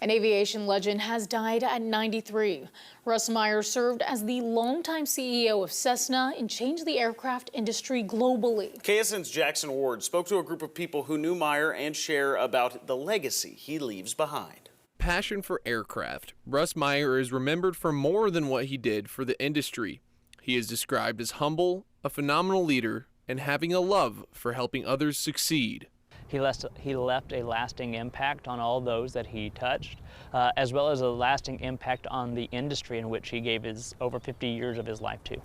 An aviation legend has died at 93. Russ Meyer served as the longtime CEO of Cessna and changed the aircraft industry globally. KSN's Jackson Ward spoke to a group of people who knew Meyer and share about the legacy he leaves behind. Passion for aircraft. Russ Meyer is remembered for more than what he did for the industry. He is described as humble, a phenomenal leader, and having a love for helping others succeed. He left a lasting impact on all those that he touched, as well as a lasting impact on the industry in which he gave his over 50 years of his life to.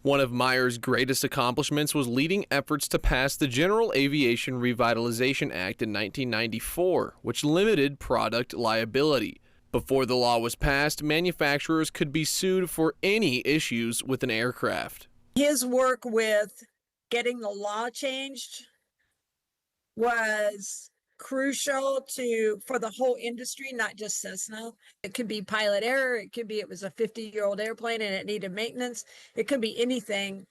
One of Meyer's greatest accomplishments was leading efforts to pass the General Aviation Revitalization Act in 1994, which limited product liability. Before the law was passed, manufacturers could be sued for any issues with an aircraft. His work with getting the law changed was crucial for the whole industry, not just Cessna. It could be pilot error. It could be it was a 50-year-old airplane and it needed maintenance. It could be anything.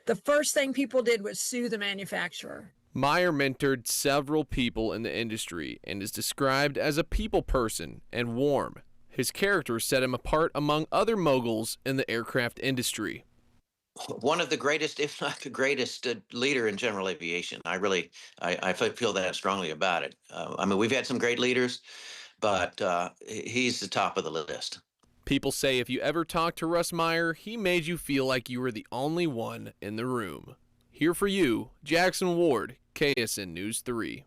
The first thing people did was sue the manufacturer. Meyer mentored several people in the industry and is described as a people person and warm. His character set him apart among other moguls in the aircraft industry. One of the greatest, if not the greatest, leader in general aviation. I feel that strongly about it. I mean, we've had some great leaders, but he's the top of the list. People say if you ever talk to Russ Meyer, he made you feel like you were the only one in the room. Here for you, Jackson Ward, KSN News 3.